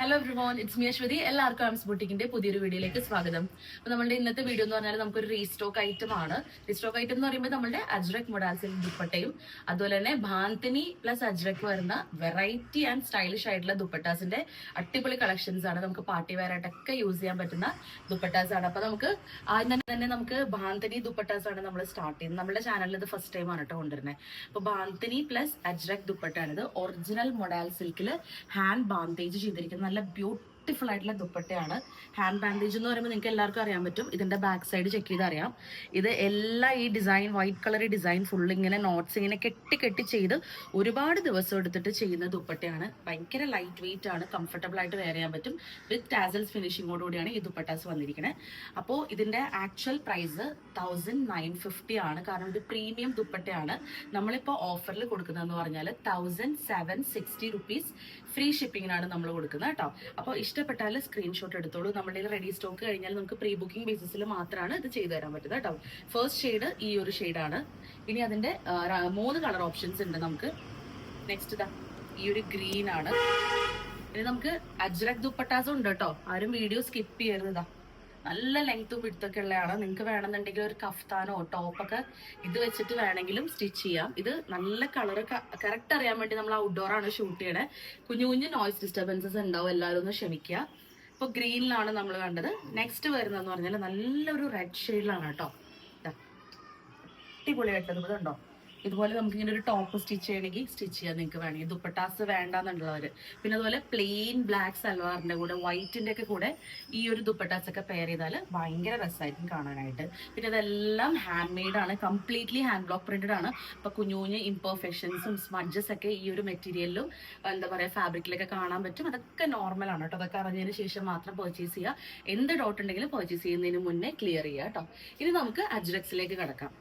Hello everyone, it's me Aswathy. എല്ലാവർക്കും ആംസ് ബുട്ടിക്കിന്റെ പുതിയൊരു വീഡിയോയിലേക്ക് സ്വാഗതം. അപ്പോൾ നമ്മുടെ ഇന്നത്തെ വീഡിയോ എന്ന് പറഞ്ഞാൽ നമുക്കൊരു റീസ്റ്റോക്ക് ഐറ്റം ആണ്. റീസ്റ്റോക്ക് ഐറ്റം എന്ന് പറയുമ്പോൾ നമ്മുടെ അജ്രക് മൊഡാൽസിൽ ദുപ്പട്ടയും അതുപോലെ തന്നെ ഭാന്തിനി പ്ലസ് അജ്രക് വരുന്ന വെറൈറ്റി ആൻഡ് സ്റ്റൈലിഷ് ആയിട്ടുള്ള ദുപ്പട്ടാസിന്റെ അടിപൊളി കളക്ഷൻസ് ആണ്. നമുക്ക് പാർട്ടി വെയർ ആയിട്ടൊക്കെ യൂസ് ചെയ്യാൻ പറ്റുന്ന ദുപ്പട്ടാസ് ആണ്. അപ്പൊ നമുക്ക് ആദ്യം തന്നെ നമുക്ക് ഭാന്തിനി ദുപ്പട്ടാസ് ആണ് നമ്മൾ സ്റ്റാർട്ട് ചെയ്യുന്നത്. നമ്മുടെ ചാനലിൽ ഇത് ഫസ്റ്റ് ടൈം ആണ് കേട്ടോ കൊണ്ടുവരുന്നത്. അപ്പൊ ഭാന്തിനി പ്ലസ് അജ്രക് ദുപ്പട്ടാണിത്. ഒറിജിനൽ മൊഡാൽ സിൽക്കിൽ ഹാൻഡ് ബാൻഡേജ് ചെയ്തിരിക്കുന്നത് നല്ല ബ്യൂട്ടിഫുൾ ആയിട്ടുള്ള ദുപ്പട്ടയാണ്. ഹാൻഡ് ബാൻഡേജ് എന്ന് പറയുമ്പോൾ നിങ്ങൾക്ക് എല്ലാവർക്കും അറിയാൻ പറ്റും. ഇതിന്റെ ബാക്ക് സൈഡ് ചെക്ക് ചെയ്ത് അറിയാം. ഇത് ഈ design white colour design full ഇങ്ങനെ നോട്ട്സ് ഇങ്ങനെ കെട്ടി ചെയ്ത് ഒരുപാട് ദിവസം എടുത്തിട്ട് ചെയ്യുന്ന ദുപ്പട്ടയാണ്. ഭയങ്കര ലൈറ്റ് വെയിറ്റ് ആണ്, കംഫർട്ടബിൾ ആയിട്ട് വെയർ ചെയ്യാൻ പറ്റും. വിത്ത് ടാസൽസ് ഫിനിഷിങ്ങോടുകൂടിയാണ് ഈ ദുപ്പട്ടാസ് വന്നിരിക്കുന്നത്. അപ്പോൾ ഇതിന്റെ ആക്ച്വൽ പ്രൈസ് 1950 ആണ്. കാരണം ഇത് പ്രീമിയം ദുപ്പട്ടയാണ്. നമ്മളിപ്പോൾ ഓഫറിൽ കൊടുക്കുന്നതെന്ന് പറഞ്ഞാൽ 1760 റുപ്പീസ് ഫ്രീ ഷിപ്പിങ്ങിനാണ് നമ്മൾ കൊടുക്കുന്നത് കേട്ടോ. അപ്പോൾ ഇഷ്ടപ്പെട്ടാൽ സ്ക്രീൻഷോട്ട് എടുത്തോളൂ. നമ്മുടെ റെഡി സ്റ്റോക്ക് കഴിഞ്ഞാൽ നമുക്ക് പ്രീ ബുക്കിംഗ് ബേസിസിൽ മാത്രമാണ് ഇത് ചെയ്തു തരാൻ പറ്റുന്നത് കേട്ടോ. ഫസ്റ്റ് ഷെയ്ഡ് ഈ ഒരു ഷെയ്ഡാണ്. ഇനി അതിന്റെ 3 കളർ ഓപ്ഷൻസ് ഉണ്ട് നമുക്ക്. നെക്സ്റ്റ് ഇതാ ഈ ഒരു ഗ്രീൻ ആണ്. ഇനി നമുക്ക് അജ്രക് ദുപ്പട്ടാസും ഉണ്ട് കേട്ടോ. ആരും വീഡിയോ സ്കിപ്പ് ചെയ്യരുതാ. നല്ല ലെങ്ത്തും വിടുത്തൊക്കെ ഉള്ളതാണ്. നിങ്ങൾക്ക് വേണമെന്നുണ്ടെങ്കിൽ ഒരു കഫ്താനോ ടോപ്പൊക്കെ ഇത് വെച്ചിട്ട് വേണമെങ്കിലും സ്റ്റിച്ച് ചെയ്യാം. ഇത് നല്ല കളർ കറക്റ്റ് അറിയാൻ വേണ്ടി നമ്മൾ ഔട്ട്ഡോർ ആണ് ഷൂട്ട് ചെയ്യണേ. കുഞ്ഞു നോയ്സ് ഡിസ്റ്റർബൻസസ് ഉണ്ടാവും, എല്ലാവരും ഒന്ന് ക്ഷമിക്കുക. ഇപ്പൊ ഗ്രീനിലാണ് നമ്മൾ കണ്ടത്. നെക്സ്റ്റ് വരുന്നതെന്ന് പറഞ്ഞാൽ നല്ലൊരു റെഡ് ഷെയ്ഡിലാണ് കേട്ടോ. അടിപൊളിയായിട്ടത് ഇതുണ്ടോ. ഇതുപോലെ നമുക്ക് ഇങ്ങനെ ഒരു ടോപ്പ് സ്റ്റിച്ച് ചെയ്യണമെങ്കിൽ സ്റ്റിച്ച് ചെയ്യാൻ നിങ്ങൾക്ക് വേണമെങ്കിൽ. ദുപ്പട്ടാസ് വേണ്ടാന്നുള്ളവർ പിന്നെ അതുപോലെ പ്ലെയിൻ ബ്ലാക്ക് സൽവാറിന്റെ കൂടെ വൈറ്റിന്റെ ഒക്കെ കൂടെ ഈ ഒരു ദുപ്പട്ടാസ് ഒക്കെ പെയർ ചെയ്താൽ ഭയങ്കര രസമായിരിക്കും കാണാനായിട്ട്. പിന്നെ ഇതെല്ലാം ഹാൻഡ് മെയ്ഡ് ആണ്, കംപ്ലീറ്റ്ലി ഹാൻഡ് ബ്ലോക്ക് പ്രിന്റഡ് ആണ്. അപ്പൊ കുഞ്ഞു ഇംപെർഫെക്ഷൻസും സ്മഡ്ജസ് ഒക്കെ ഈ ഒരു മെറ്റീരിയലിലും എന്താ പറയുക ഫാബ്രിക്കിലൊക്കെ കാണാൻ പറ്റും. അതൊക്കെ നോർമൽ ആണ് കേട്ടോ. അതൊക്കെ അറിഞ്ഞതിന് ശേഷം മാത്രം പർച്ചേസ് ചെയ്യുക. എന്ത് ഡൗട്ട് ഉണ്ടെങ്കിലും പർച്ചേസ് ചെയ്യുന്നതിന് മുന്നേ ക്ലിയർ ചെയ്യുക കേട്ടോ. ഇനി നമുക്ക് അജ്രക്സിലേക്ക് കിടക്കാം.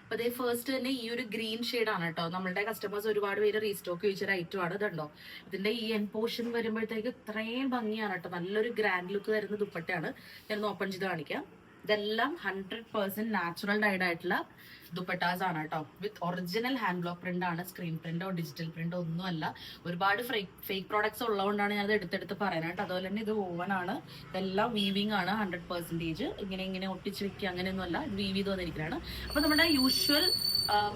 അപ്പൊ അതേ ഫസ്റ്റ് തന്നെ ഈ ഒരു ഗ്രീൻ ഷെയ്ഡ് ആണ് കേട്ടോ. നമ്മളുടെ കസ്റ്റമേഴ്സ് ഒരുപാട് പേര് റീസ്റ്റോക്ക് ചോദിച്ചൊരു ഐറ്റം ആണ്. ഇതുണ്ടോ, ഇതിന്റെ ഈ എൻ പോർഷൻ വരുമ്പോഴത്തേക്ക് ഇത്രയും ഭംഗിയാണ് കേട്ടോ. നല്ലൊരു ഗ്രാൻഡ് ലുക്ക് തരുന്ന ദുപ്പട്ടയാണ്. ഞാൻ ഓപ്പൺ ചെയ്ത് കാണിക്കാം. ഇതെല്ലാം 100% നാച്ചുറൽ ഡൈഡ് ആയിട്ടുള്ള ദുപ്പട്ടാസ് ആണ് കേട്ടോ. വിത്ത് ഒറിജിനൽ ഹാൻഡ് ബ്ലോക്ക് പ്രിന്റ് ആണ്. സ്ക്രീൻ പ്രിന്റോ ഡിജിറ്റൽ പ്രിന്റോ ഒന്നുമല്ല. ഒരുപാട് ഫേക്ക് പ്രോഡക്ട്സ് ഉള്ളതുകൊണ്ടാണ് ഞാൻ അത് എടുത്തെടുത്ത് പറയാനായിട്ട്. അതുപോലെ തന്നെ ഇത് ഓവൻ ആണ്. ഇതെല്ലാം വീവിംഗ് ആണ് 100%. ഇങ്ങനെ ഒട്ടിച്ച് വെക്കുക അങ്ങനെയൊന്നുമല്ല, വീവ് ചെയ്ത് വന്നിരിക്കുന്നതാണ്. അപ്പൊ നമ്മുടെ യൂഷ്വൽ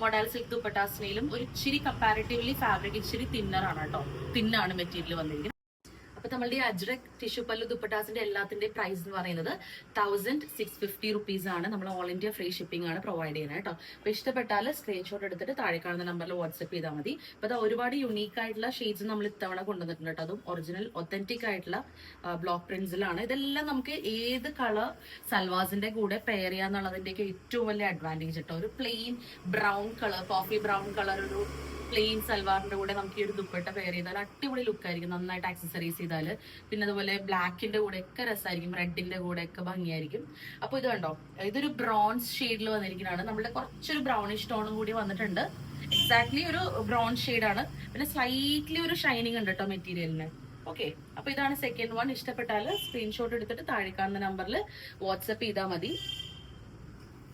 മൊഡാൽ സിൽക്ക് ദുപ്പട്ടാസിനേലും ഒരു ഇച്ചിരി കമ്പാരിറ്റീവ്ലി ഫാബ്രിക് ഇച്ചിരി തിന്നറാണ് കേട്ടോ. തിന്നാണ് മെറ്റീരിയൽ വന്നിരിക്കുന്നത്. അപ്പൊ നമ്മളുടെ ഈ അജ്രക് ടിഷ്യൂ പല്ലു ദുപ്പട്ടാസിന്റെ എല്ലാത്തിന്റെ പ്രൈസ് എന്ന് പറയുന്നത് 1650 റുപ്പീസ് ആണ്. നമ്മൾ ഓൾ ഇന്ത്യ ഫ്രീ ഷിപ്പിംഗ് ആണ് പ്രൊവൈഡ് ചെയ്യുന്നത് കേട്ടോ. അപ്പൊ ഇഷ്ടപ്പെട്ടാൽ സ്ക്രീൻഷോട്ട് എടുത്തിട്ട് താഴെ കാണുന്ന നമ്പറിൽ വാട്സ്ആപ്പ് ചെയ്താൽ മതി. അപ്പൊ അത് ഒരുപാട് യുണീക്ക് ആയിട്ടുള്ള ഷെയ്ഡ്സ് നമ്മൾ ഇത്തവണ കൊണ്ടുവന്നിട്ടുണ്ട് കേട്ടോ. അതും ഒറിജിനൽ ഒത്തന്റിക് ആയിട്ടുള്ള ബ്ലോക്ക് പ്രിന്റ്സിലാണ്. ഇതെല്ലാം നമുക്ക് ഏത് കളർ സൽവാസിന്റെ കൂടെ പെയർ ചെയ്യാന്നുള്ളതിന്റെയൊക്കെ ഏറ്റവും വലിയ അഡ്വാൻറ്റേജ് കേട്ടോ. ഒരു plain brown colour, coffee brown colour ഒരു പ്ലെയിൻ സൽവാറിന്റെ കൂടെ നമുക്ക് ഈ ഒരു ദുപ്പട്ട പെയർ ചെയ്താൽ അടിപൊളി ലുക്കായിരിക്കും. നന്നായിട്ട് ആക്സസറീസ് ചെയ്താൽ. പിന്നെ അതുപോലെ ബ്ലാക്കിന്റെ കൂടെ ഒക്കെ രസമായിരിക്കും, റെഡിന്റെ കൂടെ ഒക്കെ ഭംഗിയായിരിക്കും. അപ്പൊ ഇത് കണ്ടോ, ഇതൊരു ബ്രോൺസ് ഷെയ്ഡിൽ വന്നിരിക്കുന്നതാണ്. നമ്മുടെ കുറച്ചൊരു ബ്രൗണിഷ് ടോണും കൂടി വന്നിട്ടുണ്ട്. എക്സാക്ട്ലി ഒരു ബ്രൗൺ ഷെയ്ഡാണ്. പിന്നെ സ്ലൈറ്റ്ലി ഒരു ഷൈനിങ് ഉണ്ട് കേട്ടോ മെറ്റീരിയലിന്. ഓക്കെ, അപ്പൊ ഇതാണ് സെക്കൻഡ് വൺ. ഇഷ്ടപ്പെട്ടാൽ സ്ക്രീൻഷോട്ട് എടുത്തിട്ട് താഴെ കാണുന്ന നമ്പറിൽ വാട്സ്ആപ്പ് ചെയ്താൽ മതി.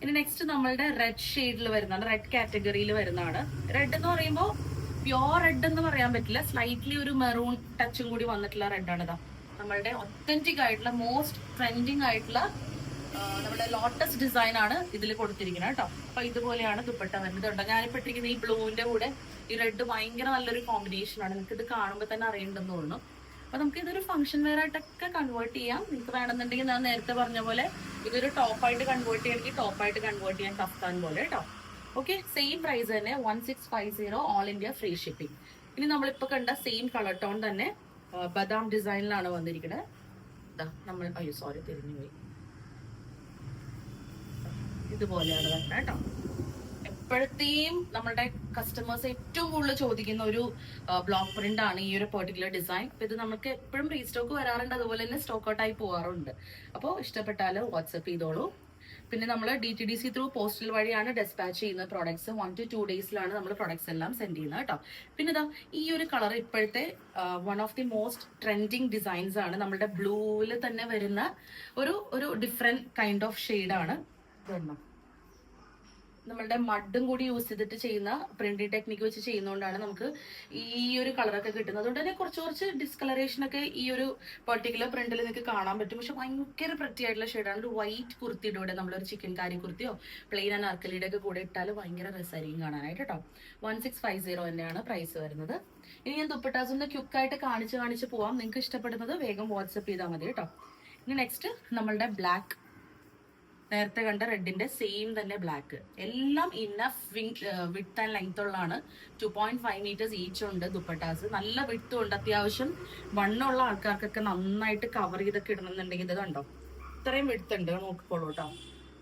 ഇനി നെക്സ്റ്റ് നമ്മളുടെ റെഡ് ഷെയ്ഡിൽ വരുന്നതാണ്, റെഡ് കാറ്റഗറിയിൽ വരുന്നതാണ്. റെഡ് എന്ന് പറയുമ്പോൾ പ്യോർ റെഡ് എന്ന് പറയാൻ പറ്റില്ല, സ്ലൈറ്റ്ലി ഒരു മെറൂൺ ടച്ചും കൂടി വന്നിട്ടുള്ള റെഡാണ് ഇതാ. നമ്മളുടെ ഒത്തന്റിക് ആയിട്ടുള്ള മോസ്റ്റ് ട്രെൻഡിങ് ആയിട്ടുള്ള നമ്മുടെ ലോട്ടസ് ഡിസൈൻ ആണ് ഇതിൽ കൊടുത്തിരിക്കുന്നത് കേട്ടോ. അപ്പൊ ഇതുപോലെയാണ് ദുപ്പട്ട വരുന്നത്. ഞാനിപ്പോ ഇട്ടിരിക്കുന്ന ഈ ബ്ലൂവിന്റെ കൂടെ ഈ റെഡ് ഭയങ്കര നല്ലൊരു കോമ്പിനേഷൻ ആണ്. നിങ്ങൾക്ക് ഇത് കാണുമ്പോൾ തന്നെ അറിയണ്ടെന്ന് തോന്നുന്നു. അപ്പൊ നമുക്ക് ഇതൊരു ഫംഗ്ഷൻ വെയർ ആയിട്ടൊക്കെ കൺവേർട്ട് ചെയ്യാം. നിങ്ങൾക്ക് വേണമെന്നുണ്ടെങ്കിൽ ഞാൻ നേരത്തെ പറഞ്ഞ പോലെ ഇതൊരു ടോപ്പായിട്ട് കൺവേർട്ട് ചെയ്യണമെങ്കിൽ ടോപ്പായിട്ട് കൺവേർട്ട് ചെയ്യാൻ കഫ്താൻ പോലെ കേട്ടോ. ഓക്കെ, സെയിം പ്രൈസ് തന്നെ 1650 ഓൾ ഇന്ത്യ ഫ്രീ ഷിപ്പിംഗ്. ഇനി നമ്മളിപ്പോ കണ്ട സെയിം കളർ ടോൺ തന്നെ ബദാം ഡിസൈനിലാണ് വന്നിരിക്കുന്നത്. നമ്മൾ തിരിഞ്ഞുപോയി. ഇതുപോലെയാണ് വരുന്നത് കേട്ടോ. എപ്പോഴത്തെയും നമ്മുടെ കസ്റ്റമേഴ്സ് ഏറ്റവും കൂടുതൽ ചോദിക്കുന്ന ഒരു ബ്ലോക്ക് പ്രിന്റ് ആണ് ഈ ഒരു പെർട്ടിക്കുലർ ഡിസൈൻ. അപ്പൊ ഇത് നമുക്ക് എപ്പോഴും റീസ്റ്റോക്ക് വരാറുണ്ട്, അതുപോലെ തന്നെ സ്റ്റോക്ക് ഔട്ട് ആയി പോകാറുണ്ട്. അപ്പോൾ ഇഷ്ടപ്പെട്ടാൽ വാട്സ്ആപ്പ് ചെയ്തോളൂ. പിന്നെ നമ്മൾ DTDC ത്രൂ പോസ്റ്റൽ വഴിയാണ് ഡെസ്പാച്ച് ചെയ്യുന്ന പ്രോഡക്ട്സ്. 1 to 2 ഡേയ്സിലാണ് നമ്മൾ പ്രോഡക്ട്സ് എല്ലാം സെൻഡ് ചെയ്യുന്നത് കേട്ടോ. പിന്നെ ഇതാ ഈ ഒരു കളർ ഇപ്പോഴത്തെ one of the most trending designs ആണ്. നമ്മുടെ ബ്ലൂവിൽ തന്നെ വരുന്ന ഒരു ഡിഫറെന്റ് കൈൻഡ് ഓഫ് ഷെയ്ഡാണ്. നമ്മളുടെ മഡും കൂടി യൂസ് ചെയ്തിട്ട് ചെയ്യുന്ന പ്രിന്റിംഗ് ടെക്നിക്ക് വെച്ച് ചെയ്യുന്നതുകൊണ്ടാണ് നമുക്ക് ഈ ഒരു കളറൊക്കെ കിട്ടുന്നത്. അതുകൊണ്ട് തന്നെ കുറച്ച് ഡിസ്കളറേഷൻ ഒക്കെ ഈ ഒരു പെർട്ടിക്കുലർ പ്രിന്റിൽ നിങ്ങൾക്ക് കാണാൻ പറ്റും. പക്ഷെ ഭയങ്കര പ്രത്യേക ആയിട്ടുള്ള ഷെയ്ഡാണ്. ഒരു വൈറ്റ് കുർത്തിയുടെ കൂടെ നമ്മളൊരു ചിക്കൻ കാരി കുർത്തിയോ പ്ലെയിൻ ആൻഡ് അർക്കലിയുടെ ഒക്കെ കൂടെ ഇട്ടാൽ ഭയങ്കര രസമായിരിക്കും കാണാനായിട്ട് കേട്ടോ. 1650 തന്നെയാണ് പ്രൈസ് വരുന്നത്. ഇനി ഞാൻ ദുപ്പട്ടാസ് ഒന്ന് ക്യുക്കായിട്ട് കാണിച്ച് പോവാം. നിങ്ങൾക്ക് ഇഷ്ടപ്പെടുന്നത് വേഗം വാട്സപ്പ് ചെയ്താൽ മതി കേട്ടോ. ഇനി നെക്സ്റ്റ് നമ്മളുടെ ബ്ലാക്ക്, നേരത്തെ കണ്ട റെഡിന്റെ സെയിം തന്നെ ബ്ലാക്ക്. എല്ലാം ഇന്നഫ് വിഡ്ത്ത് ആൻഡ് ലെങ്ത് ഉള്ളതാണ്. 2.5 മീറ്റേഴ്സ് ഈച്ച് ഉണ്ട് ദുപ്പട്ടാസ്. നല്ല വിഡ്ത്തും ഉണ്ട്. അത്യാവശ്യം വണ്ണമുള്ള ആൾക്കാർക്കൊക്കെ നന്നായിട്ട് കവർ ചെയ്തൊക്കെ ഇടണമെന്നുണ്ടെങ്കിൽ ഇത് കണ്ടോ, ഇത്രയും വിഡ്ത്ത് ഉണ്ട്. നോക്കിക്കോളൂ കേട്ടോ,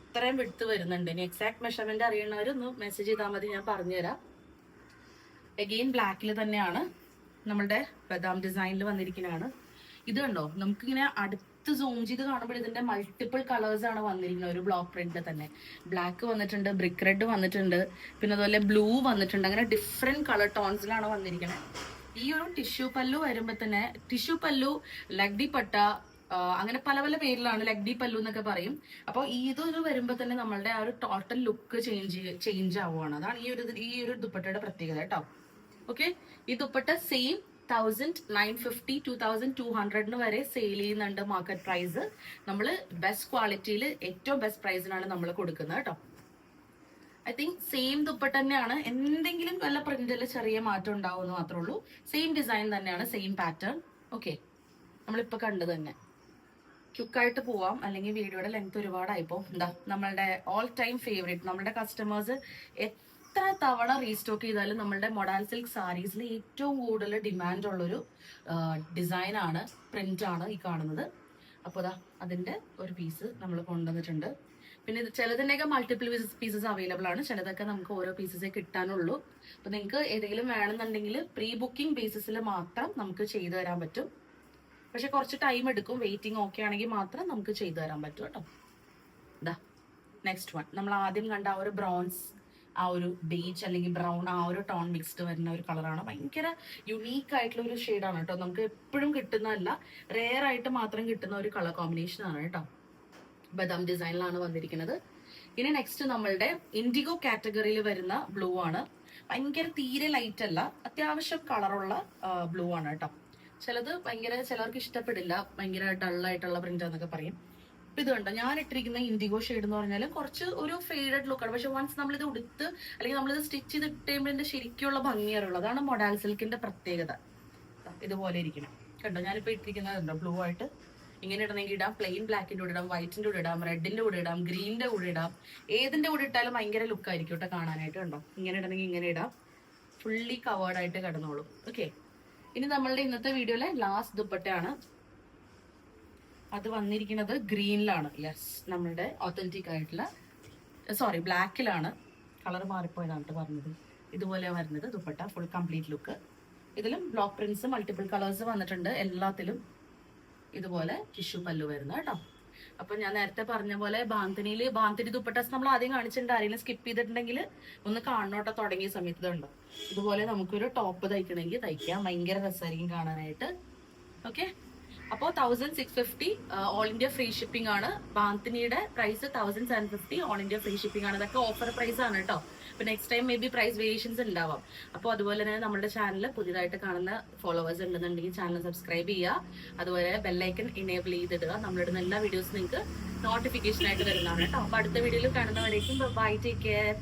ഇത്രയും വിഡ്ത്ത് വരുന്നുണ്ട്. ഇനി എക്സാക്ട് മെഷർമെന്റ് അറിയണവരൊന്ന് മെസ്സേജ് ചെയ്താൽ മതി, ഞാൻ പറഞ്ഞുതരാം. എഗെയിൻ ബ്ലാക്കിൽ തന്നെയാണ് നമ്മളുടെ ബദാം ഡിസൈനിൽ വന്നിരിക്കുന്നതാണ്. ഇത് കണ്ടോ, നമുക്കിങ്ങനെ അടുത്ത് സൂം ചെയ്ത് കാണുമ്പോൾ ഇതിന്റെ മൾട്ടിപ്പിൾ കളേഴ്സ് ആണ് വന്നിരിക്കുന്നത്. ഒരു ബ്ലോക്ക് പ്രിന്റിൽ തന്നെ ബ്ലാക്ക് വന്നിട്ടുണ്ട്, ബ്രിക്ക് റെഡ് വന്നിട്ടുണ്ട്, പിന്നെ അതുപോലെ ബ്ലൂ വന്നിട്ടുണ്ട്. അങ്ങനെ ഡിഫറെന്റ് കളർ ടോൺസിലാണ് വന്നിരിക്കുന്നത്. ഈ ഒരു ടിഷ്യൂ പല്ലു വരുമ്പോൾ തന്നെ, ടിഷ്യൂ പല്ലു, ലഗ്ഡി പട്ട, അങ്ങനെ പല പല പേരിലാണ്, ലഗ്ഡി പല്ലു എന്നൊക്കെ പറയും. അപ്പോൾ ഇതൊരു വരുമ്പോൾ തന്നെ നമ്മളുടെ ആ ഒരു ടോട്ടൽ ലുക്ക് ചേഞ്ച് ആവുകയാണ്. അതാണ് ഈ ഒരു ദുപ്പട്ടയുടെ പ്രത്യേകത കേട്ടോ. ഓക്കെ, ഈ ദുപ്പട്ട സെയിം 1950 2200 വരെ സെയിൽ ചെയ്യുന്നുണ്ട് മാർക്കറ്റ് പ്രൈസ്. നമ്മൾ ബെസ്റ്റ് ക്വാളിറ്റിയിൽ ഏറ്റവും ബെസ്റ്റ് പ്രൈസിനാണ് നമ്മൾ കൊടുക്കുന്നത് കേട്ടോ. ഐ തിങ്ക് സെയിം ദുപ്പട്ട തന്നെയാണ്, എന്തെങ്കിലും വല്ല പ്രിന്റിൽ ചെറിയ മാറ്റം ഉണ്ടാവുമെന്ന് മാത്രമേ ഉള്ളൂ. സെയിം ഡിസൈൻ തന്നെയാണ്, സെയിം പാറ്റേൺ. ഓക്കെ, നമ്മളിപ്പോൾ കണ്ടത് തന്നെ. ക്യുക്കായിട്ട് പോവാം, അല്ലെങ്കിൽ വീഡിയോയുടെ ലെങ്ത് ഒരുപാടായിപ്പോ. എന്താ നമ്മളുടെ ഓൾ ടൈം ഫേവറേറ്റ്, നമ്മുടെ കസ്റ്റമേഴ്സ് എത്ര തവണ റീസ്റ്റോക്ക് ചെയ്താലും നമ്മളുടെ മൊഡാൽ സിൽക്ക് സാരീസിൽ ഏറ്റവും കൂടുതൽ ഡിമാൻഡ് ഉള്ളൊരു ഡിസൈനാണ്, പ്രിന്റാണ് ഈ കാണുന്നത്. അപ്പോൾ അതാ അതിൻ്റെ ഒരു പീസ് നമ്മൾ കൊണ്ടുവന്നിട്ടുണ്ട്. പിന്നെ ഇത് ചിലതിൻ്റെയൊക്കെ മൾട്ടിപ്പിൾ പീസസ് അവൈലബിൾ ആണ്, ചിലതൊക്കെ നമുക്ക് ഓരോ പീസസേ കിട്ടാനുള്ളൂ. അപ്പോൾ നിങ്ങൾക്ക് ഏതെങ്കിലും വേണമെന്നുണ്ടെങ്കിൽ പ്രീ ബുക്കിംഗ് ബേസിസിൽ മാത്രം നമുക്ക് ചെയ്തു തരാൻ പറ്റും. പക്ഷെ കുറച്ച് ടൈം എടുക്കും, വെയിറ്റിംഗ് ഓക്കെ ആണെങ്കിൽ മാത്രം നമുക്ക് ചെയ്തു തരാൻ പറ്റും കേട്ടോ. ഇതാ നെക്സ്റ്റ് വൺ, നമ്മൾ ആദ്യം കണ്ട ആ ഒരു ബ്രോൺസ്, ആ ഒരു ബേജ് അല്ലെങ്കിൽ ബ്രൗൺ, ആ ഒരു ടോൺ മിക്സ്ഡ് വരുന്ന ഒരു കളറാണ്. ഭയങ്കര യുണീക്ക് ആയിട്ടുള്ള ഒരു ഷെയ്ഡാണ് കേട്ടോ. നമുക്ക് എപ്പോഴും കിട്ടുന്നതല്ല, റെയർ ആയിട്ട് മാത്രം കിട്ടുന്ന ഒരു കളർ കോമ്പിനേഷൻ ആണ് കേട്ടോ. ബദാം ഡിസൈനിലാണ് വന്നിരിക്കുന്നത്. ഇനി നെക്സ്റ്റ് നമ്മളുടെ ഇൻഡിഗോ കാറ്റഗറിയിൽ വരുന്ന ബ്ലൂ ആണ്. ഭയങ്കര തീരെ ലൈറ്റ് അല്ല, അത്യാവശ്യം കളറുള്ള ബ്ലൂ ആണ് കേട്ടോ. ചിലത് ഭയങ്കര, ചിലർക്ക് ഇഷ്ടപ്പെടില്ല, ഭയങ്കര ഡള്ളായിട്ടുള്ള പ്രിന്റ് എന്നൊക്കെ പറയും. ഇത് കണ്ടോ, ഞാൻ ഇട്ടിരിക്കുന്ന ഇൻഡിഗോ ഷെയ്ഡ് എന്ന് പറഞ്ഞാൽ കുറച്ച് ഒരു ഫെയ്ഡഡ് ലുക്കാണ്. പക്ഷെ വൺസ് നമ്മളിത് ഉടുത്ത് അല്ലെങ്കിൽ നമ്മളിത് സ്റ്റിച്ച് ചെയ്ത് ഇട്ട് കഴിയുമ്പോൾ ഇതിന്റെ ശരിക്കുള്ള ഭംഗി അറിയുള്ളൂ. അതാണ് മൊഡാൽ സിൽക്കിന്റെ പ്രത്യേകത. ഇതുപോലെ ഇരിക്കണം കണ്ടോ. ഞാനിപ്പോൾ ഇട്ടിരിക്കുന്നത് കണ്ടോ, ബ്ലൂ ആയിട്ട്. ഇങ്ങനെ ഇടണമെങ്കിൽ ഇടാം, പ്ലെയിൻ ബ്ലാക്കിന്റെ കൂടെ ഇടാം, വൈറ്റിന്റെ കൂടെ ഇടാം, റെഡിന്റെ കൂടെ ഇടാം, ഗ്രീനിന്റെ കൂടെ ഇടാം. ഏതിന്റെ കൂടെ ഇട്ടാലും ഭയങ്കര ലുക്കായിരിക്കും കേട്ടോ കാണാനായിട്ട്. കണ്ടോ, ഇങ്ങനെ ഇടണമെങ്കിൽ ഇങ്ങനെ ഇടാം, ഫുള്ളി കവേർഡ് ആയിട്ട് കിടന്നോളും. ഓക്കെ, ഇനി നമ്മളുടെ ഇന്നത്തെ വീഡിയോയിലെ ലാസ്റ്റ് ദുപ്പട്ടയാണ്. അത് വന്നിരിക്കുന്നത് ഗ്രീനിലാണ്. യെസ്, നമ്മളുടെ ഒത്തന്റിക് ആയിട്ടുള്ള, സോറി ബ്ലാക്കിലാണ്. കളർ മാറിപ്പോയതാണ് പറഞ്ഞത്. ഇതുപോലെ വരുന്നത് ദുപ്പട്ട, ഫുൾ കംപ്ലീറ്റ് ലുക്ക്. ഇതിലും ബ്ലോക്ക് പ്രിന്റ്സ്, മൾട്ടിപ്പിൾ കളേഴ്സ് വന്നിട്ടുണ്ട്. എല്ലാത്തിലും ഇതുപോലെ ടിഷ്യൂ പല്ലു വരുന്നത് കേട്ടോ. അപ്പൊ ഞാൻ നേരത്തെ പറഞ്ഞ പോലെ ബാന്തിനി ദുപ്പട്ടാസ് നമ്മൾ ആദ്യം കാണിച്ചിട്ടുണ്ട്. ആരെങ്കിലും സ്കിപ്പ് ചെയ്തിട്ടുണ്ടെങ്കിൽ ഒന്ന് കാണണോട്ടോ. തുടങ്ങിയ സമയത്ത് ഉണ്ടോ, ഇതുപോലെ നമുക്കൊരു ടോപ്പ് തയ്ക്കണമെങ്കിൽ തയ്ക്കാം, ഭയങ്കര രസമായിരിക്കും കാണാനായിട്ട്. ഓക്കെ, അപ്പോൾ 1650 ഓൾ ഇന്ത്യ ഫ്രീ ഷിപ്പിംഗ് ആണ്. ബാന്തിനിയുടെ price 1750 all India free shipping ആണ്. ഇതൊക്കെ ഓഫർ പ്രൈസ് ആണ് കേട്ടോ. അപ്പൊ next time may be price variations ഉണ്ടാവാം. അപ്പോൾ അതുപോലെ തന്നെ നമ്മുടെ ചാനൽ പുതിയതായിട്ട് കാണുന്ന ഫോളോവേഴ്സ് ഉണ്ടെന്നുണ്ടെങ്കിൽ ചാനൽ സബ്സ്ക്രൈബ് ചെയ്യുക. അതുപോലെ ബെല്ലൈക്കൺ ഇനേബിൾ ചെയ്തിടുക. നമ്മളിടുന്ന എല്ലാ വീഡിയോസും നിങ്ങൾക്ക് നോട്ടിഫിക്കേഷൻ ആയിട്ട് വരുന്നതാണ് കേട്ടോ. അപ്പൊ അടുത്ത വീഡിയോയിൽ കാണുന്നവരേക്കും ബൈ, ടേക്ക് കെയർ.